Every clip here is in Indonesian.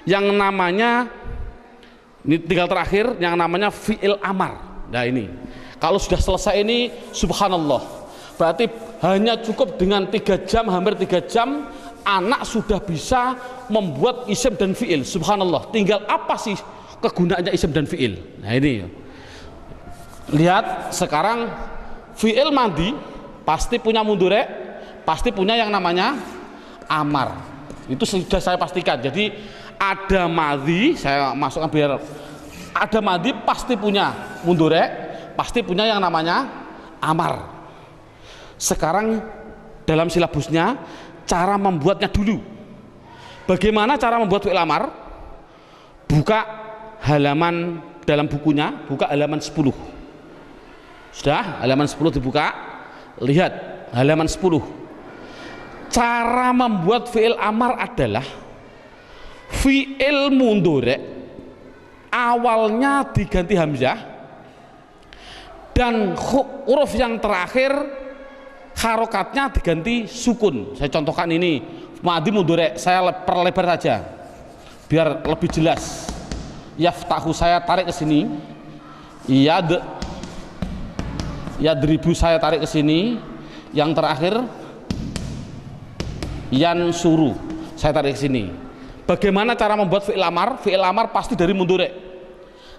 yang namanya, ini tinggal terakhir, yang namanya fi'il amar. Nah ini kalau sudah selesai ini subhanallah, berarti hanya cukup dengan 3 jam, hampir 3 jam anak sudah bisa membuat isim dan fi'il. Subhanallah, tinggal apa sih kegunaannya isim dan fi'il? Nah ini lihat sekarang, fi'il madi pasti punya mudhari', pasti punya yang namanya amar. Itu sudah saya pastikan. Jadi ada madi, saya masukkan biar ada madi pasti punya mudhari', pasti punya yang namanya amar. Sekarang dalam silabusnya cara membuatnya dulu. Bagaimana cara membuat fi'il amar? Buka halaman dalam bukunya, buka halaman 10. Sudah, halaman 10 dibuka. Lihat halaman 10. Cara membuat fi'il amar adalah fi'il mudhari' awalnya diganti hamzah dan huruf yang terakhir harokatnya diganti sukun. Saya contohkan ini madi mudhari', saya perlebar saja biar lebih jelas. Yaftahu saya tarik ke sini, yadribu saya tarik ke sini, yang terakhir yansuru saya tarik ke sini. Bagaimana cara membuat fi'il amar? Fi'il amar pasti dari mudhari',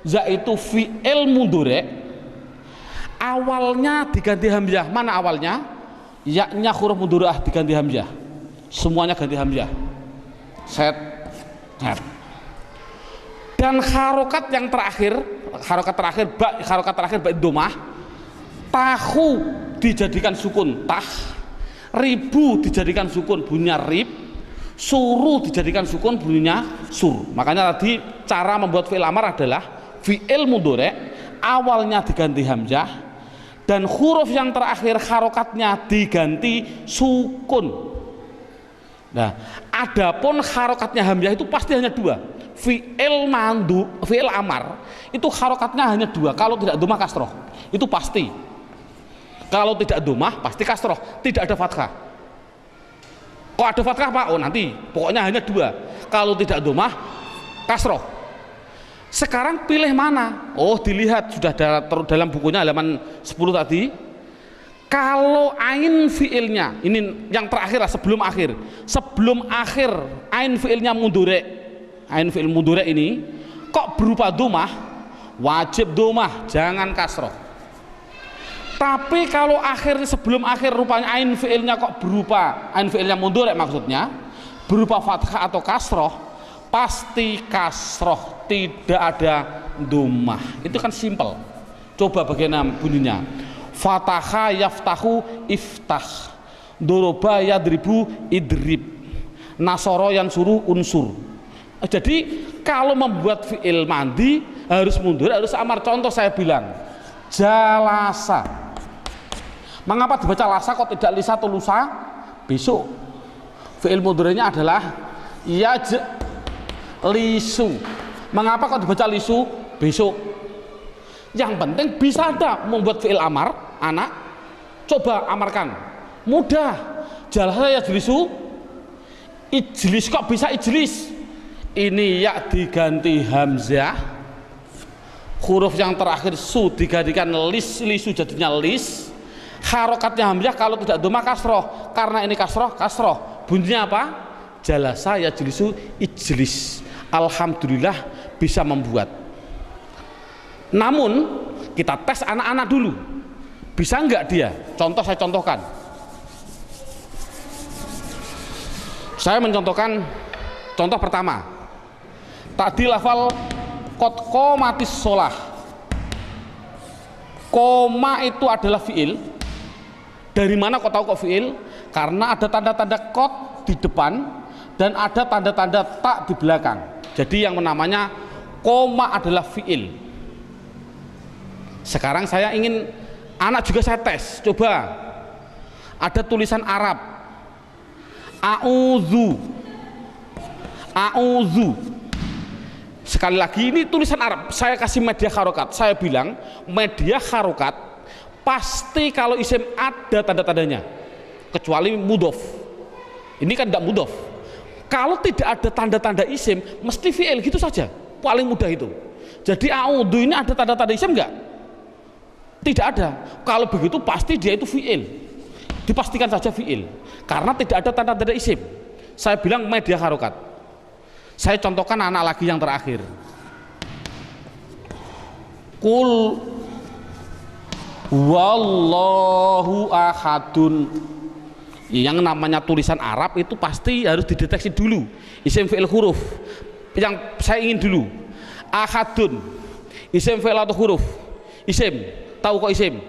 yaitu fi'il mudhari' awalnya diganti hamzah. Mana awalnya? Ya-nya huruf mudhari'ah diganti hamzah, semuanya ganti hamzah. Set. Dan harokat yang terakhir, harokat terakhir ba dhammah, tahu dijadikan sukun tah, ribu dijadikan sukun bunyinya rib, suru dijadikan sukun bunyinya sur. Makanya tadi cara membuat fi'il amar adalah fi'il mudhari' awalnya diganti hamzah dan huruf yang terakhir harokatnya diganti sukun. Nah, adapun harokatnya hamzah itu pasti hanya 2. Fi'il amar itu harokatnya hanya 2. Kalau tidak dhammah kasroh itu pasti. Kalau tidak dhammah pasti kasroh, tidak ada fathah. Kok ada fathah Pak? Oh nanti, pokoknya hanya 2. Kalau tidak dhammah kasroh. Sekarang pilih mana? Oh dilihat sudah dalam bukunya halaman 10 tadi. Kalau ain fiilnya, ini yang terakhir lah sebelum akhir ain fiilnya mudhari', ain fiil mudhari' ini kok berupa dhammah, wajib dhammah, jangan kasroh. Tapi kalau akhirnya sebelum akhir rupanya ain fiilnya kok berupa, ain fiilnya mudhari' maksudnya berupa fathah atau kasroh, pasti kasroh, tidak ada dhammah. Itu kan simpel. Coba bagaimana bunyinya? Fataha yaftahu iftah, doroba yadribu idrib, nasoro yansuru unsur. Jadi kalau membuat fi'il mandi harus mundur, harus amar. Contoh saya bilang jalasa, mengapa dibaca lasa kok tidak lisa atau lusa? Besok fi'il mudhari'nya adalah lisu, mengapa kok dibaca lisu? Besok. Yang penting bisa ada membuat fi'il amar. Anak coba amarkan, mudah. Jalasa ya jelisu, ijlis kok bisa ijlis? Ini ya diganti hamzah, huruf yang terakhir su digantikan lis, lisu jadinya lis. Harokatnya hamzah, kalau tidak dhammah kasroh, karena ini kasroh bunyinya apa? Jalasa ya jelisu ijlis. Alhamdulillah bisa membuat. Namun kita tes anak-anak dulu, bisa enggak dia? Saya contohkan. Saya mencontohkan contoh pertama. Tadi lafal qad qomatis sholah. Koma itu adalah fi'il. Dari mana kau tahu kok fi'il? Karena ada tanda-tanda qad di depan dan ada tanda-tanda tak di belakang. Jadi yang namanya koma adalah fi'il. Sekarang saya ingin anak juga saya tes, coba ada tulisan Arab a'udzu, sekali lagi ini tulisan Arab, saya kasih media harokat. Saya bilang media harokat pasti kalau isim ada tanda-tandanya, kecuali mudhof. Ini kan tidak mudhof, Kalau tidak ada tanda-tanda isim, mesti fi'il gitu saja. Paling mudah itu. Jadi a'udzu ini ada tanda-tanda isim enggak? Tidak ada. Kalau begitu pasti dia itu fi'il. Dipastikan saja fi'il. Karena tidak ada tanda-tanda isim. Saya bilang media harokat. Saya contohkan anak lagi yang terakhir. Qul wallahu ahadun. Yang namanya tulisan Arab itu pasti harus dideteksi dulu isim fi'il huruf. Yang saya ingin dulu ahadun, isim fi'il atau huruf? Isim, tahu kok isim?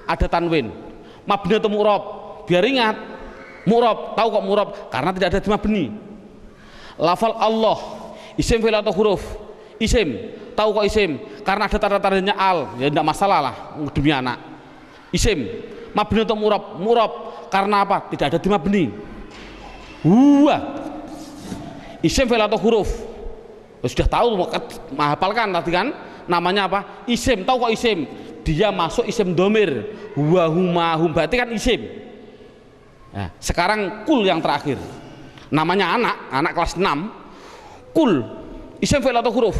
Ada tanwin, mabni atau mu'rab? Biar ingat, mu'rab, tahu kok mu'rab? Karena tidak ada di mabni. Lafal Allah, isim fi'il atau huruf? Isim, tahu kok isim? Karena ada tanda-tandanya al, ya tidak masalah lah demi anak. Isim, mabni atau mu'rab? Mu'rab, karena apa? Tidak ada di mabni. Huwa, isim fi'il atau huruf? Sudah tahu, menghafalkan tadi kan, namanya apa? Isim, tahu kok isim? Dia masuk isim domir, huwa huma hum, berarti kan isim. Nah, sekarang kul yang terakhir, namanya anak kelas 6. Kul, isim fi'il atau huruf?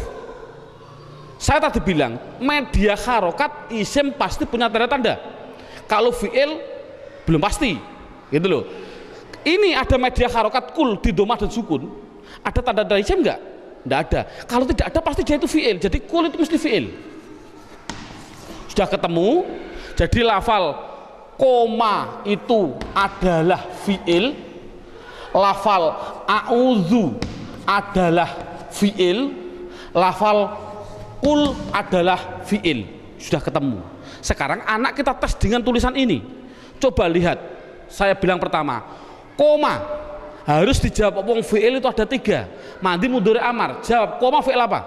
Saya tadi bilang media harokat isim pasti punya tanda-tanda. Kalau fi'il belum pasti, gitu loh. Ini ada media harokat kul di domah dan sukun, ada tanda-tanda isim enggak? Tidak ada. Kalau tidak ada pasti dia itu fi'il. Jadi kul itu mesti fi'il. Sudah ketemu. Jadi lafal koma itu adalah fi'il. Lafal a'udzu adalah fi'il. Lafal kul adalah fi'il. Sudah ketemu. Sekarang anak kita tes dengan tulisan ini. Coba lihat. Saya bilang pertama, koma harus dijawab. Wong fi'il itu ada 3, mandi mudhari amar. Jawab koma fi'il apa?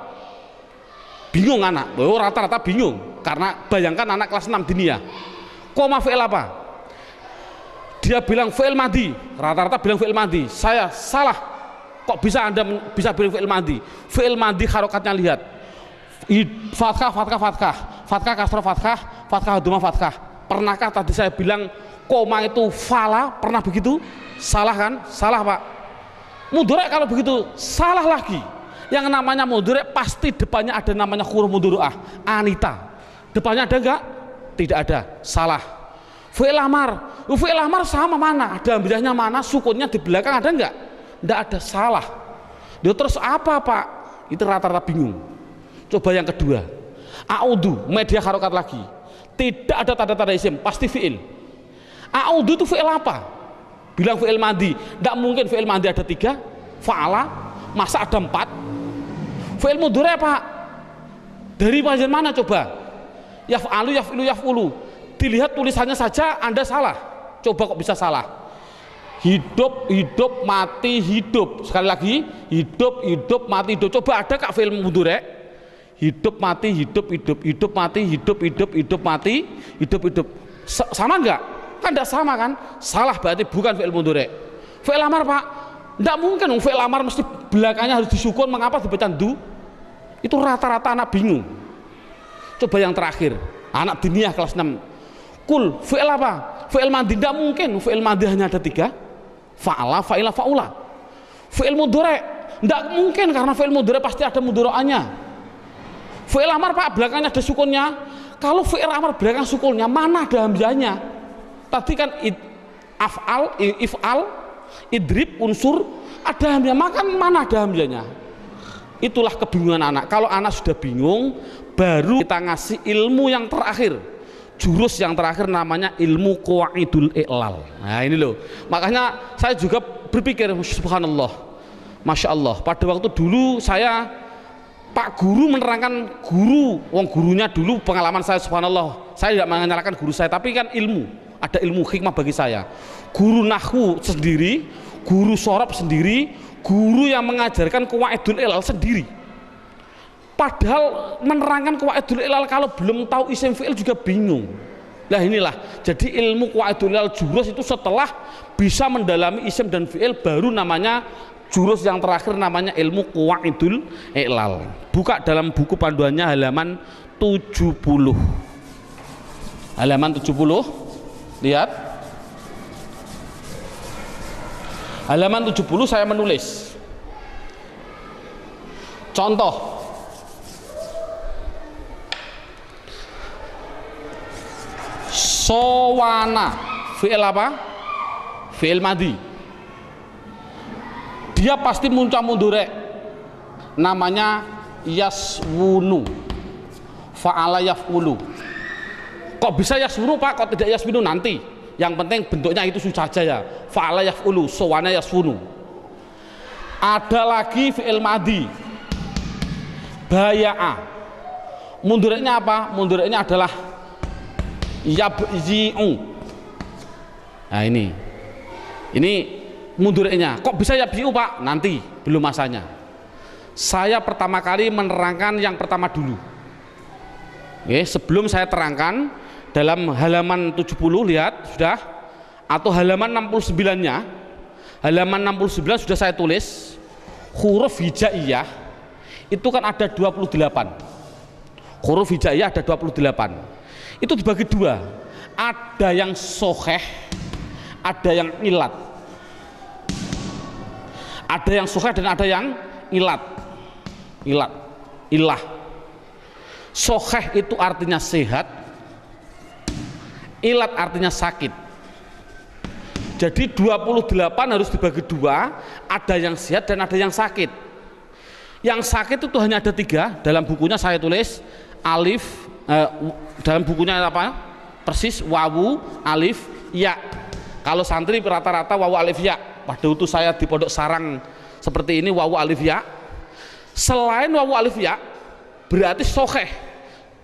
Bingung anak. Oh, rata-rata bingung karena bayangkan anak kelas 6 dinia. Koma fi'il apa? Dia bilang fi'il madi. Rata-rata bilang fi'il madi. Saya salah. Kok bisa Anda bisa bilang fi'il madi? Fi'il madi harokatnya lihat. Fathah, fathah, fathah. Fathah kasrah, fathah, fathah dhamma, fathah. Pernahkah tadi saya bilang koma itu fala? Pernah begitu? Salah kan? Salah Pak. Mudhari kalau begitu salah lagi. Yang namanya mudhari pasti depannya ada namanya huruf mudhari'ah. Anita. Depannya ada enggak? Tidak ada. Salah. Fi'il amar. Fi'il amar sama mana? Ada hamzahnya mana? Sukunnya di belakang ada enggak? Tidak ada. Salah. Dia terus apa Pak? Itu rata-rata bingung. Coba yang kedua. A'udzu, media harokat lagi. Tidak ada tanda-tanda isim, pasti fi'il. A'udzu itu fi'il apa? Bilang fi'il madi. Tidak mungkin fi'il madi ada 3. Fa'ala, masa ada 4? Fi'il mudhari Pak? Dari bagian mana coba? Yaf'alu, yaf'ilu, yaf'ulu. Dilihat tulisannya saja Anda salah. Coba kok bisa salah? Hidup, hidup, mati, hidup. Sekali lagi, hidup, hidup, mati, hidup. Coba ada kak fi'il mudhari? Hidup, mati, hidup, hidup, hidup, mati, hidup, hidup, hidup, mati, hidup, hidup. Sama enggak? Kan enggak sama kan? Salah, berarti bukan fi'il mudhari. Fi'il amar Pak? Enggak mungkin fi'il amar mesti belakangnya harus disukun. Mengapa dibaca du? Itu rata-rata anak bingung. Coba yang terakhir, anak diniyah kelas 6. Kul, fi'il apa? Fi'il madi. Enggak mungkin fi'il madi hanya ada 3. Fa'ala, fa'ila, fa'ula. Fi'il mudhari enggak mungkin karena fi'il mudhari pasti ada mudhari'ahnya. Fi'il amar Pak, belakangnya ada sukunnya. Kalau fi'il amar belakang sukunnya, mana ada hamzahnya? Tadi kan af'al, if'al, idrib, unsur, ada hamzah. Maka mana ada hamzahnya? Itulah kebingungan anak. Kalau anak sudah bingung, baru kita ngasih ilmu yang terakhir. Jurus yang terakhir namanya ilmu qawaidul i'lal. Nah ini loh. Makanya saya juga berpikir, subhanallah, masya Allah. Pada waktu dulu saya Pak guru menerangkan wong gurunya dulu pengalaman saya, subhanallah, saya tidak menyalahkan guru saya, tapi kan ilmu, ada ilmu hikmah bagi saya. Guru nahwu sendiri, guru sorab sendiri, guru yang mengajarkan qawaidul i'lal sendiri. Padahal menerangkan qawaidul i'lal kalau belum tahu isim fi'il juga bingung. Nah inilah, jadi ilmu qawaidul i'lal jurus itu setelah bisa mendalami isim dan fi'il baru namanya jurus yang terakhir namanya ilmu qawaidul i'lal. Buka dalam buku panduannya halaman 70. Halaman 70. Lihat. Halaman 70 saya menulis. Contoh, sowana, fi'il apa? Fi'il madi. Dia pasti muncul mundure, namanya yaswunu, fa'ala yaf'ulu. Kok bisa yaswunu Pak, kok tidak yaswinu? Nanti yang penting bentuknya itu susah saja ya. Fa'ala yaf'ulu, sowana yaswunu. Ada lagi fi'il madi, baya'a. Mundurnya apa? Mundurnya adalah yabzi'u. Nah ini mundurnya. Kok bisa yabzi'u Pak? Nanti, belum masanya. Saya pertama kali menerangkan yang pertama dulu. Oke, sebelum saya terangkan dalam halaman 70, lihat sudah, atau halaman 69-nya. Halaman 69 sudah saya tulis huruf hijaiyah itu kan ada 28. Huruf hijaiyah ada 28. Itu dibagi dua. Ada yang soheh, ada yang ilat. Ada yang soheh dan ada yang ilat. Ilah. Soheh itu artinya sehat, ilat artinya sakit. Jadi 28 harus dibagi dua, ada yang sehat dan ada yang sakit. Yang sakit itu hanya ada 3, dalam bukunya saya tulis alif, dalam bukunya apa? Persis wawu, alif, ya. Kalau santri rata-rata wawu, alif, ya. Pada waktu saya di Pondok Sarang seperti ini wawu, alif, ya. Selain wawu, alif, ya, berarti soheh.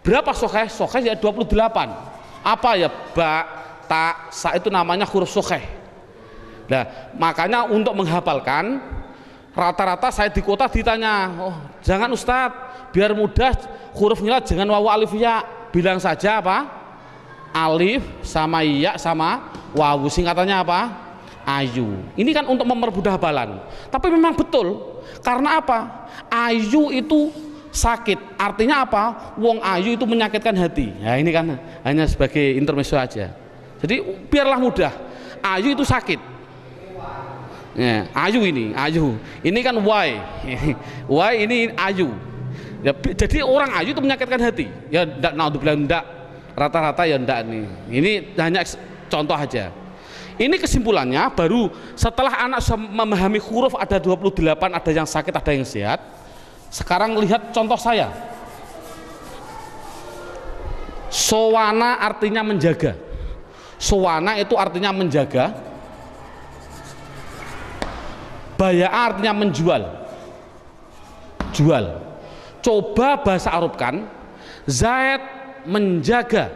Berapa soheh? Soheh ya 28. Apa ya? Ba, ta, sa itu namanya huruf soheh. Nah, makanya untuk menghafalkan rata-rata saya di kota ditanya, oh jangan Ustadz, biar mudah hurufnya jangan wawu, alif, ya, bilang saja apa? Alif sama ya sama wawu, singkatannya apa? Ayu. Ini kan untuk mempermudah hafalan. Tapi memang betul, karena apa? Ayu itu sakit, artinya apa? Wong ayu itu menyakitkan hati. Ya ini kan hanya sebagai intermezzo aja. Jadi biarlah mudah. Ayu itu sakit. Ya, ayu ini, ayu. Ini kan why. Why ini ayu. Ya, jadi orang ayu itu menyakitkan hati. Ya ndak, naudzubillah, ndak. Rata-rata ya ndak nih. Ini hanya contoh aja. Ini kesimpulannya baru setelah anak memahami huruf ada 28, ada yang sakit, ada yang sehat. Sekarang lihat contoh saya. Sowana artinya menjaga. Sowana itu artinya menjaga. Baya'a artinya menjual. Jual. Coba bahasa Arabkan. Zaid menjaga.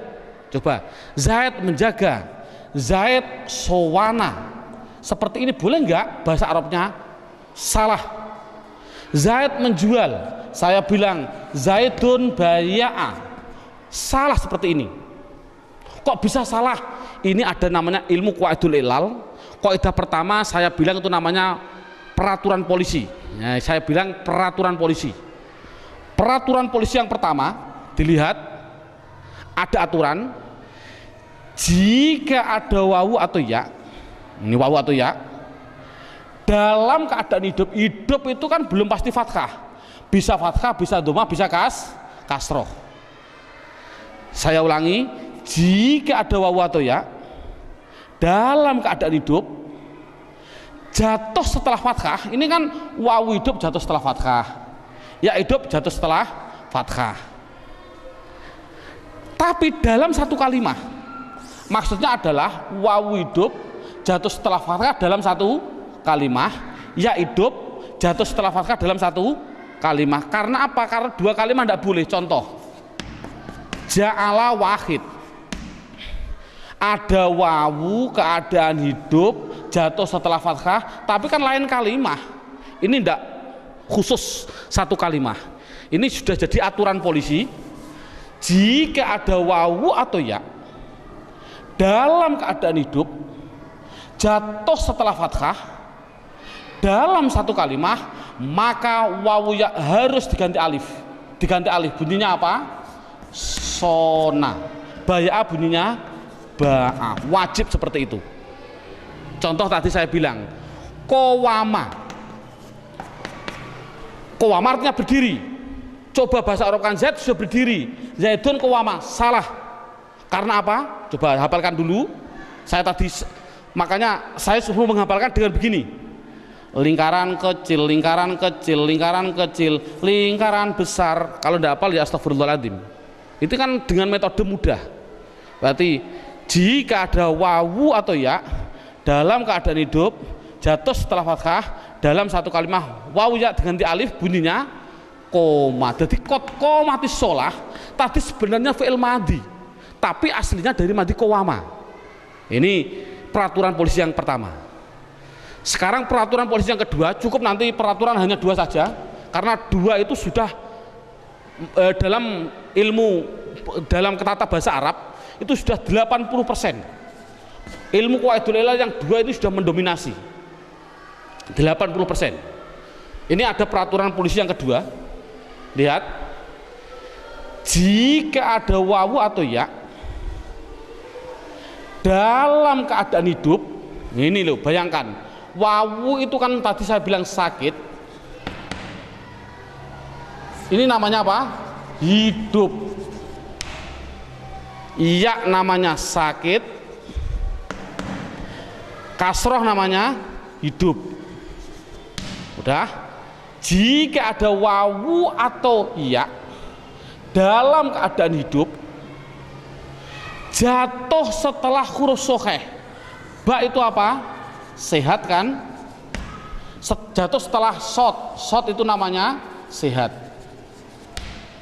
Coba. Zaid menjaga. Zaid sowana. Seperti ini boleh nggak bahasa Arabnya? Salah. Zaid menjual. Saya bilang Zaidun baya'a. Salah seperti ini. Kok bisa salah? Ini ada namanya ilmu qaidul ilal. Kaidah pertama saya bilang itu namanya peraturan polisi. Ya, saya bilang peraturan polisi. Peraturan polisi yang pertama, dilihat ada aturan jika ada wawu atau ya, ini wawu atau ya, dalam keadaan hidup itu kan belum pasti fathah, bisa fathah, bisa dhamma, bisa kasroh. Saya ulangi, jika ada wawu atau ya dalam keadaan hidup jatuh setelah fathah, ini kan wawu hidup jatuh setelah fathah, ya hidup jatuh setelah fathah. Tapi dalam satu kalimat, maksudnya adalah wawu hidup jatuh setelah fathah dalam satu kalimat, ya hidup jatuh setelah fathah dalam satu kalimat. Karena apa? Karena dua kalimat tidak boleh. Contoh, ja'ala wahid, ada wawu keadaan hidup jatuh setelah fathah, tapi kan lain kalimat. Ini tidak khusus satu kalimat. Ini sudah jadi aturan polisi. Jika ada wawu atau ya dalam keadaan hidup jatuh setelah fathah dalam satu kalimat, maka wawu ya harus diganti alif. Diganti alif, bunyinya apa? Sona. Baya'a bunyinya ba'a. Wajib seperti itu. Contoh tadi saya bilang kowama. Qawama artinya berdiri. Coba bahasa Arab kan Zaid sudah berdiri, Zaidun qawama, salah. Karena apa? Coba hafalkan dulu. Saya tadi, makanya saya suruh menghafalkan dengan begini: lingkaran kecil, lingkaran kecil, lingkaran kecil, lingkaran besar. Kalau tidak hafal ya astagfirullahaladzim. Itu kan dengan metode mudah. Berarti jika ada wawu atau ya dalam keadaan hidup jatuh setelah fathah dalam satu kalimat wawu ya diganti alif, bunyinya koma. Jadi qomati sholah tadi sebenarnya fi'il madi, tapi aslinya dari madi qawama. Ini peraturan polisi yang pertama. Sekarang peraturan polisi yang kedua, cukup nanti peraturan hanya 2 saja, karena 2 itu sudah dalam ilmu, dalam tata bahasa Arab itu sudah 80%. Ilmu qawaidul ilal yang 2 ini sudah mendominasi 80%. Ini ada peraturan polisi yang kedua. Lihat, jika ada wawu atau ya dalam keadaan hidup, ini loh, bayangkan wawu itu kan tadi saya bilang sakit, ini namanya apa? Hidup. Iya namanya sakit, kasroh namanya hidup. Udah. Jika ada wawu atau iya dalam keadaan hidup jatuh setelah huruf sokheh, ba itu apa? Sehat kan? Jatuh setelah sot itu namanya sehat.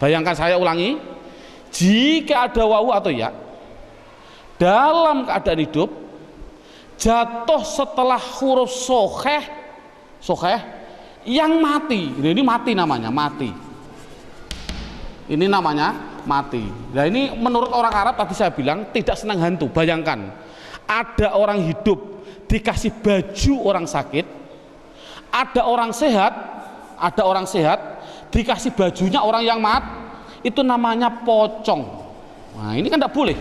Bayangkan, saya ulangi, jika ada wawu atau ya dalam keadaan hidup jatuh setelah huruf sokheh yang mati, ini mati namanya, mati. Ini namanya mati. Nah ini menurut orang Arab tadi saya bilang tidak senang hantu. Bayangkan ada orang hidup dikasih baju orang sakit, ada orang sehat dikasih bajunya orang yang itu namanya pocong. Nah ini kan tidak boleh.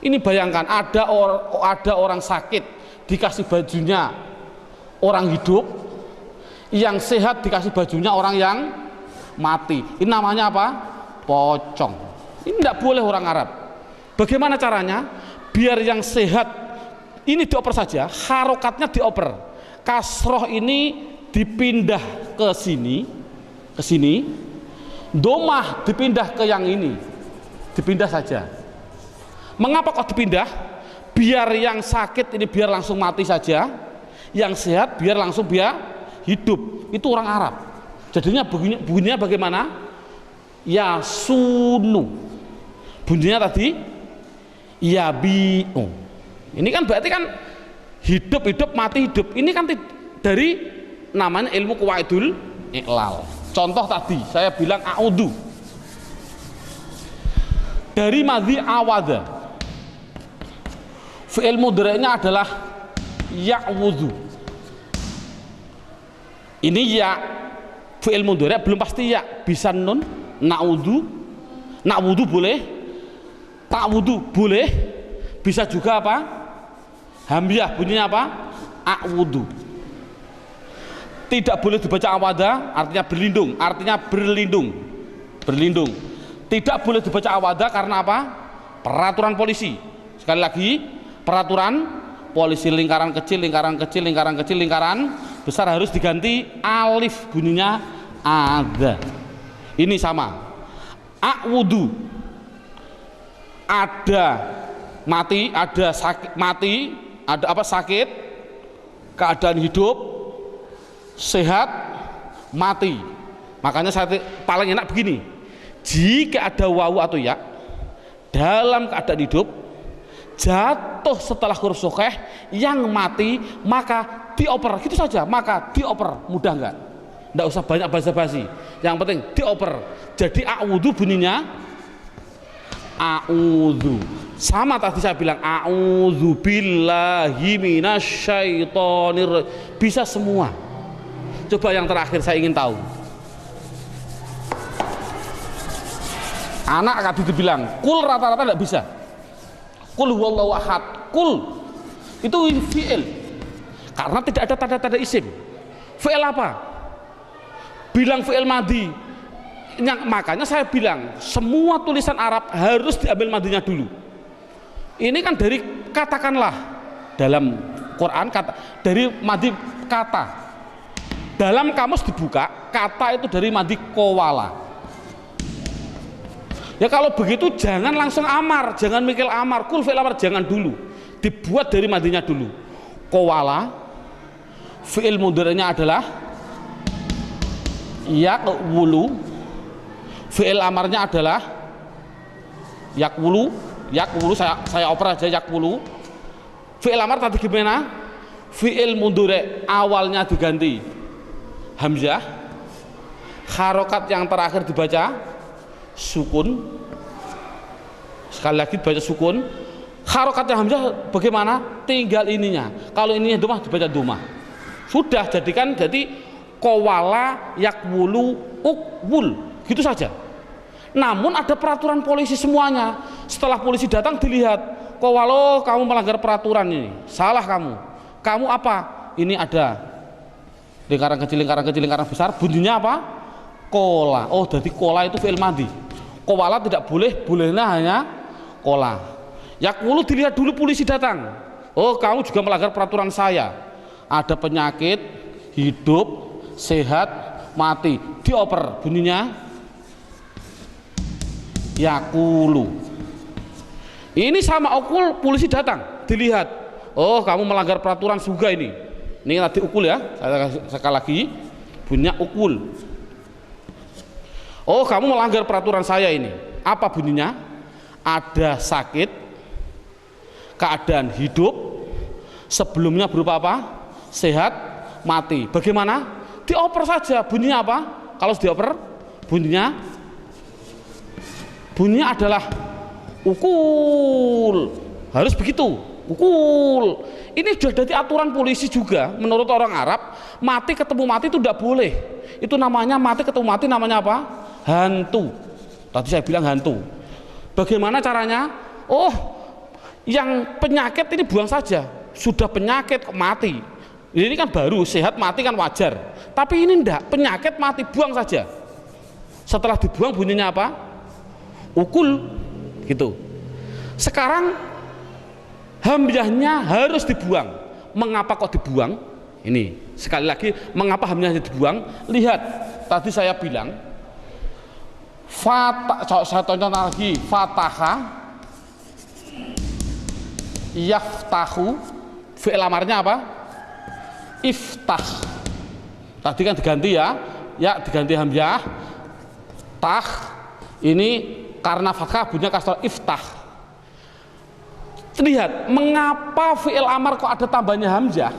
Ini bayangkan ada orang sakit dikasih bajunya orang hidup, yang sehat dikasih bajunya orang yang mati. Ini namanya apa? Pocong. Ini tidak boleh orang Arab. Bagaimana caranya? Biar yang sehat ini dioper saja, harokatnya dioper. Kasroh ini dipindah ke sini, domah dipindah ke yang ini, dipindah saja. Mengapa kok dipindah? Biar yang sakit ini biar langsung mati saja, yang sehat biar langsung hidup. Itu orang Arab. Jadinya bunyinya bagaimana? Yasunu. Bunyinya tadi yabi'u. Ini kan berarti kan hidup mati hidup. Ini kan dari namanya ilmu qawaidul iqlal. Contoh tadi saya bilang a'udhu, dari madhi awada, fi'il mudhari'nya adalah ya'wudhu. Ini ya fi'il mudhari' belum pasti ya, bisa nun, na'wudhu boleh, ta'wudhu boleh, bisa juga apa? Hamzah bunyinya apa? A'wudhu. Tidak boleh dibaca awada, artinya berlindung. Tidak boleh dibaca awada karena apa? Peraturan polisi. Sekali lagi, peraturan polisi, lingkaran kecil, lingkaran besar harus diganti alif, bunyinya ada. Ini sama. A'wudhu, ada mati, ada sakit, ada apa? Sakit, keadaan hidup, sehat, mati. Makanya saya paling enak begini, jika ada wawu atau ya dalam keadaan hidup jatuh setelah huruf sokheh yang mati, maka dioper, gitu saja, maka dioper. Mudah enggak? Enggak usah banyak basa-basi, yang penting dioper. Jadi a'udhu bunyinya a'udhu. Sama tadi saya bilang a'udhu billahi minasyaitonir, bisa semua. Coba yang terakhir saya ingin tahu, anak tadi dibilang kul rata-rata tidak bisa. Kul huwallahu ahad, kul itu fi'il karena tidak ada tanda-tanda isim. Fi'il apa? bilang fi'il madhi. Makanya saya bilang semua tulisan Arab harus diambil madhinya dulu. Ini kan dari katakanlah dalam Quran kata dari madhi kata. Dalam kamus dibuka kata itu dari madhi qawala. Ya kalau begitu jangan langsung amar, jangan mikir amar, kul fi'il amar, jangan dulu. Dibuat dari madhinya dulu. Qawala fi'il mudhari'nya adalah yaqwulu, fi'il amarnya adalah yaqwulu, saya oper aja yaqwulu. Fi'il amar tadi gimana? Fi'il mudhari' awalnya diganti hamzah, harokat yang terakhir dibaca sukun, sekali lagi dibaca sukun. Harokatnya hamzah bagaimana? Tinggal ininya. Kalau ininya domah dibaca domah. Sudah jadikan jadi qawala yakwulu ukwul, gitu saja. Namun ada peraturan polisi semuanya. Setelah polisi datang dilihat, qawalo kamu melanggar peraturan ini, salah kamu. Kamu apa? Ini ada lingkaran kecil, lingkaran besar. Bunyinya apa? Kola. Oh, jadi kola itu fi'il madhi. Qawala tidak boleh, bolehnya hanya kola. Yakwulu dilihat dulu polisi datang. Oh, kamu juga melanggar peraturan saya. Ada penyakit, hidup, sehat, mati. Dioper bunyinya yakulu. Ini sama ukul, polisi datang, dilihat. Oh, kamu melanggar peraturan juga ini. Ini tadi ukul ya. Saya sekali lagi bunyinya ukul. Oh, kamu melanggar peraturan saya ini. Apa bunyinya? Ada sakit, keadaan hidup, sebelumnya berupa apa? Sehat, mati. Bagaimana? Dioper saja. Bunyinya apa? Kalau dioper, bunyinya adalah ukul. Harus begitu, ukul. Ini sudah jadi aturan polisi juga. Menurut orang Arab, mati ketemu mati itu tidak boleh. Itu namanya mati ketemu mati, namanya apa? Hantu. Tadi saya bilang hantu. Bagaimana caranya? Oh, yang penyakit ini buang saja. Sudah penyakit kok mati. Ini kan baru, sehat mati kan wajar. Tapi ini enggak, penyakit mati, buang saja. Setelah dibuang bunyinya apa? Ukul, gitu. Sekarang hamzahnya harus dibuang. Mengapa kok dibuang? Ini sekali lagi, mengapa hamzahnya dibuang? Lihat, tadi saya bilang saya tonton lagi, fataha yaftahu, fi'il amarnya apa? Iftah. Tadi kan diganti ya, diganti hamzah, tah. Ini karena fathah bunyinya kasroh, iftah. Lihat, mengapa fi'il amar kok ada tambahnya hamzah?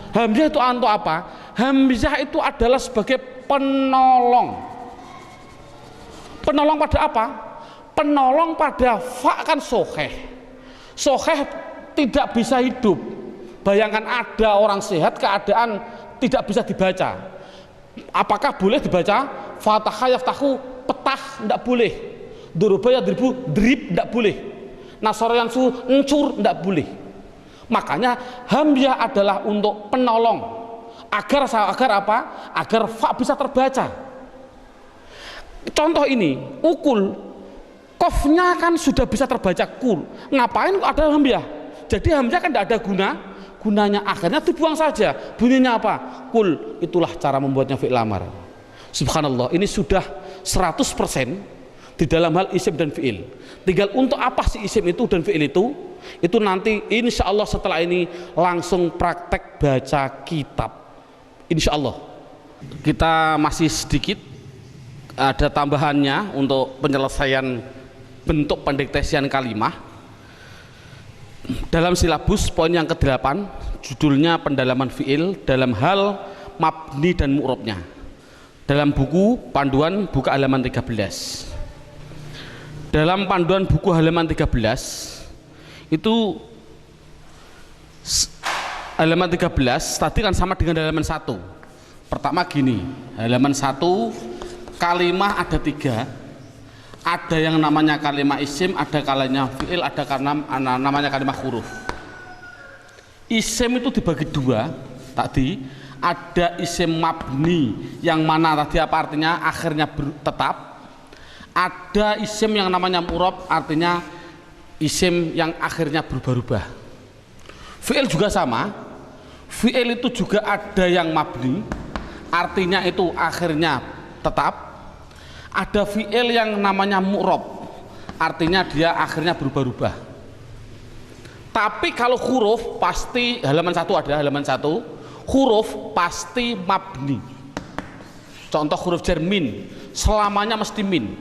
Hamzah itu untuk apa? Hamzah itu adalah sebagai penolong. Penolong pada apa? Penolong pada fa kan soheh. Soheh tidak bisa hidup. Bayangkan ada orang sehat keadaan tidak bisa dibaca. Apakah boleh dibaca? Fataha yaftahu, petah, tidak boleh. Duruba yadribu, drib, tidak boleh. Nasara yansu, encur, tidak boleh. Makanya hamzah adalah untuk penolong. Agar apa? Agar fa bisa terbaca. Contoh ini, ukul, kofnya kan sudah bisa terbaca kul. Ngapain kok ada hamzah? Jadi hamzah kan tidak ada gunanya, akhirnya dibuang saja. Bunyinya apa? Kul. Itulah cara membuatnya fi'il amar. Subhanallah, ini sudah 100% di dalam hal isim dan fi'il. Tinggal untuk apa sih isim itu dan fi'il itu nanti insya Allah setelah ini langsung praktek baca kitab. Insya Allah. Kita masih sedikit ada tambahannya untuk penyelesaian bentuk pendiktasian kalimah. Dalam silabus poin yang ke-8 judulnya pendalaman fi'il dalam hal mabni dan mu'rabnya. Dalam buku panduan buka halaman 13. Dalam panduan buku halaman 13 itu halaman 13 tadi kan sama dengan halaman 1. Pertama gini, halaman 1 kalimah ada 3. Ada yang namanya kalimah isim, ada kalimah fi'il, ada namanya kalimah huruf. Isim itu dibagi 2 tadi, ada isim mabni yang mana tadi apa artinya akhirnya tetap, ada isim yang namanya mu'rab artinya isim yang akhirnya berubah-ubah. Fi'il juga sama, fi'il itu juga ada yang mabni artinya itu akhirnya tetap, ada fi'il yang namanya mu'rab artinya dia akhirnya berubah-ubah. Tapi kalau huruf pasti halaman 1 ada, halaman 1 huruf pasti mabni. Contoh huruf jar min, selamanya mesti min.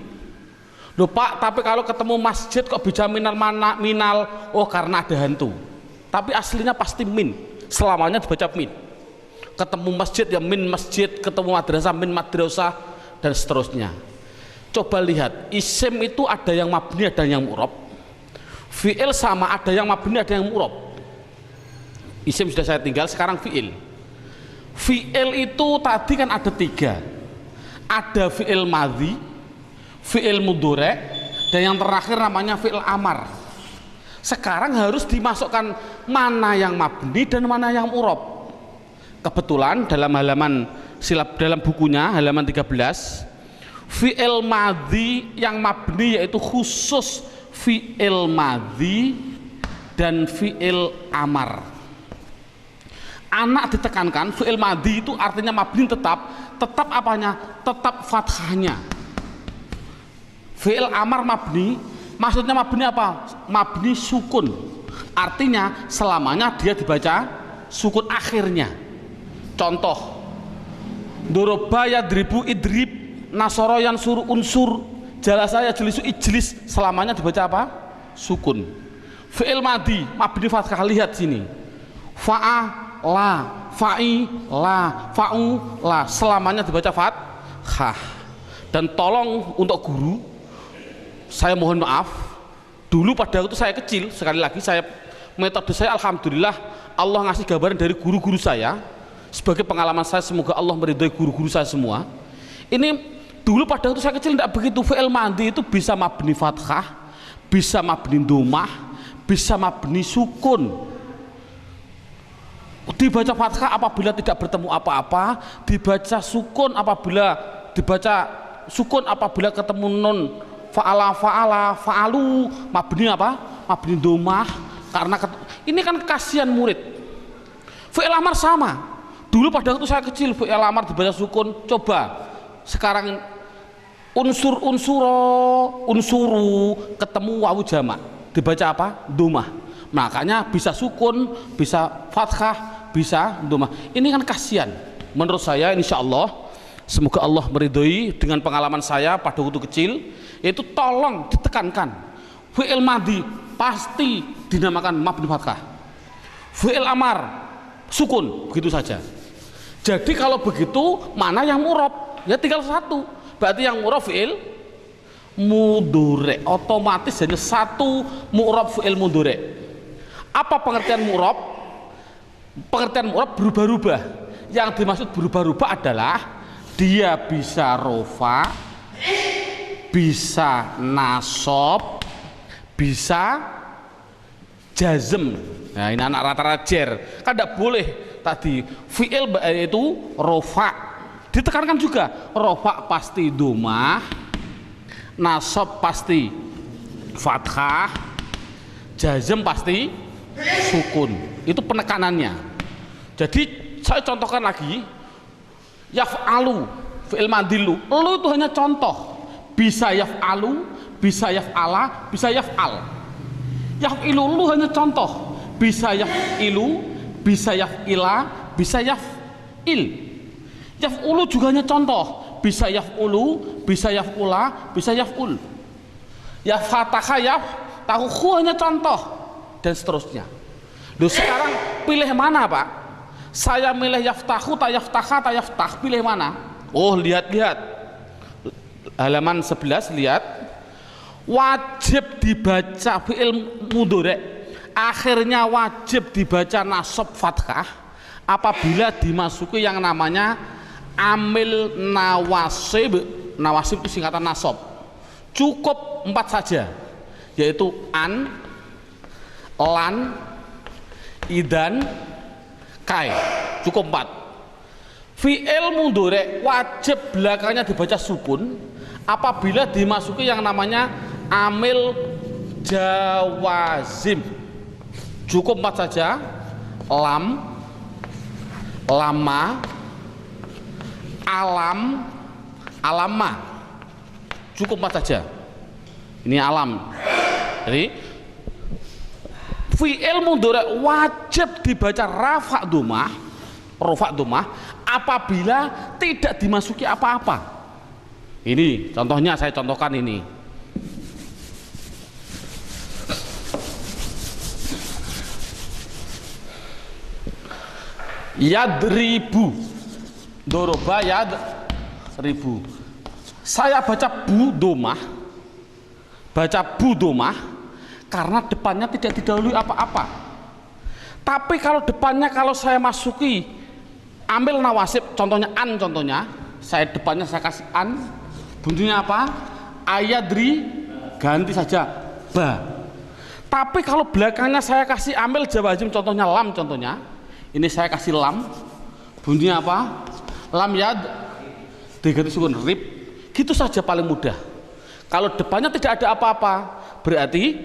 Loh Pak, tapi kalau ketemu masjid kok bisa minal mana minal? Oh karena ada hantu. Tapi aslinya pasti min, selamanya dibaca min. Ketemu masjid ya min masjid, ketemu madrasah min madrasah, dan seterusnya. Coba lihat, isim itu ada yang mabni ada yang mu'rab. Fi'il sama, ada yang mabni ada yang mu'rab. Isim sudah saya tinggal, sekarang fi'il. Fi'il itu tadi kan ada 3, ada fi'il madhi, fi'il mudhari', dan yang terakhir namanya fi'il amar. Sekarang harus dimasukkan mana yang mabni dan mana yang mu'rab. Kebetulan dalam halaman dalam bukunya halaman 13, fi'il madhi yang mabni yaitu khusus fi'il madhi dan fi'il amar. Anak ditekankan, fi'il madhi itu artinya mabni tetap apanya? Tetap fathahnya. Fi'il amar mabni, maksudnya mabni apa? Mabni sukun, artinya selamanya dia dibaca sukun akhirnya. Contoh, doroba yadribu idrib, nasoro yang suruh unsur, jalasa yajlisu ijlis, selamanya dibaca apa? Sukun. Fi'il madhi mabni fathah, lihat sini, fa'a la, fa'i la, fa'u la, selamanya dibaca fathah. Dan tolong untuk guru, saya mohon maaf, dulu pada waktu saya kecil, sekali lagi saya metode saya alhamdulillah Allah ngasih gambaran dari guru-guru saya. Sebagai pengalaman saya, semoga Allah meridhai guru-guru saya semua. Ini dulu pada waktu saya kecil tidak begitu. Fi'il madhi itu bisa mabni fathah, bisa mabni dhammah, bisa mabni sukun. Dibaca fathah apabila tidak bertemu apa-apa, dibaca sukun apabila ketemu nun, fa'ala fa'ala fa'alu, mabni apa? Mabni dhammah. Karena ini kan kasihan murid. Fi'il amar sama. Dulu pada waktu saya kecil fi'il amar dibaca sukun. Coba sekarang unsuru ketemu wawu jamak dibaca apa? Dhammah. Makanya bisa sukun, bisa fathah, bisa dhammah. Ini kan kasihan. Menurut saya insya Allah, semoga Allah meridhoi dengan pengalaman saya pada waktu kecil, yaitu tolong ditekankan fi'il madhi pasti dinamakan mabni fathah, fi'il amar sukun, begitu saja. Jadi kalau begitu mana yang mu'rab? Ya tinggal satu, berarti yang mu'rab fi'il mudhari', otomatis hanya satu mu'rab fi'il mudhari'. Apa pengertian mu'rab? Pengertian mu'rab berubah-ubah. Yang dimaksud berubah-ubah adalah dia bisa rofa, bisa nasab, bisa jazm. Nah ini anak rata-rata jer, kan tidak boleh tadi fi'il itu rofa, ditekankan juga rofa pasti dhammah, nasab pasti fathah, jazm pasti sukun. Itu penekanannya. Jadi saya contohkan lagi, yaf'alu fi'il madhi lu itu hanya contoh, bisa yaf'alu, bisa yaf'ala, bisa yaf'al. Yaf'ilu lu hanya contoh, bisa yaf'ilu, bisa yaf'ila, bisa yaf'il. Yaf'ulu juga hanya contoh, bisa yaf'ulu, bisa yaf'ula, bisa yaf'ul. Yaf'ataha, yaf'tahu hanya contoh, dan seterusnya. Loh sekarang pilih mana Pak? Saya milih yaftahu, tak yaftaha, tak yaftah, pilih mana? Oh lihat-lihat halaman 11, lihat, wajib dibaca fi'il mudhari', akhirnya wajib dibaca nasab fathah apabila dimasuki yang namanya amil nawasib. Nawasib itu singkatan nasab. Cukup 4 saja, yaitu an, lan, idan, kai. Cukup 4. Fi'il mudhari wajib belakangnya dibaca sukun apabila dimasuki yang namanya amil jawazim. Cukup 4 saja. Lam, lama, alam, alama. Cukup 4 saja. Ini alam. Jadi fi'il mudhari wajib dibaca rafa' dhammah apabila tidak dimasuki apa-apa. Ini contohnya, saya contohkan ini. Yadribu, doroba yadribu. Saya baca bu domah karena depannya tidak didahului apa-apa. Tapi kalau depannya, kalau saya masuki ambil nawasib, contohnya an, contohnya saya depannya saya kasih an, bunyinya apa? Ayadri, ganti saja ba. Tapi kalau belakangnya saya kasih ambil jawazim, contohnya lam, contohnya ini saya kasih lam, bunyinya apa? Lam yad, diganti sukun rib, gitu saja paling mudah. Kalau depannya tidak ada apa-apa, berarti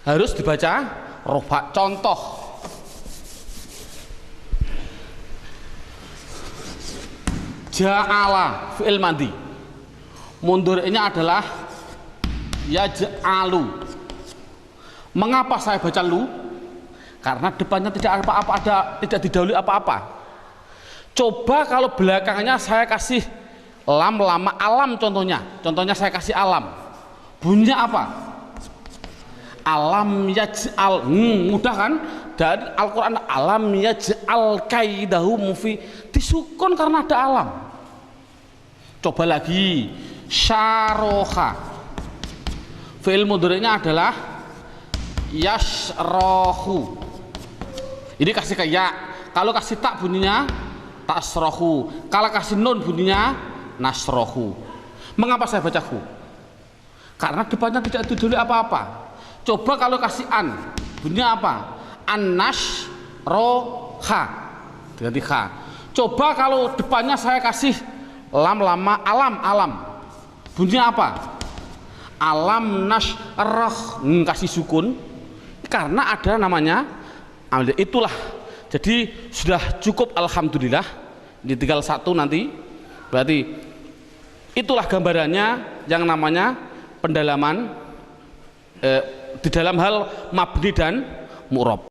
harus dibaca rofa. Contoh, ja'ala fi'il mandi, mundhari'nya adalah yaj'alu. Mengapa saya baca lu? Karena depannya tidak apa-apa, tidak didahului apa-apa. Coba kalau belakangnya saya kasih lam, lama, alam, contohnya saya kasih alam, bunyinya apa? Alam yaj'al, mudah kan? Dan Al-Quran alam yaj'al kaidahu mufi, disukun karena ada alam. Coba lagi, syaroha, fi'il mudhari'nya adalah yasrohu. Ini kasih kayak, kalau kasih tak bunyinya tasrohu, kalau kasih nun bunyinya nasrohu. Mengapa saya baca hu? Karena depannya tidak didahului apa-apa. Coba kalau kasih an, bunyinya apa? An-nash roha, diganti kha. Coba kalau depannya saya kasih lam, lama, alam, bunyinya apa? Alam nash roh, kasih sukun karena ada namanya. Itulah, jadi sudah cukup, alhamdulillah. Ini tinggal 1 nanti. Berarti itulah gambarannya yang namanya pendalaman di dalam hal mabni dan mu'rab.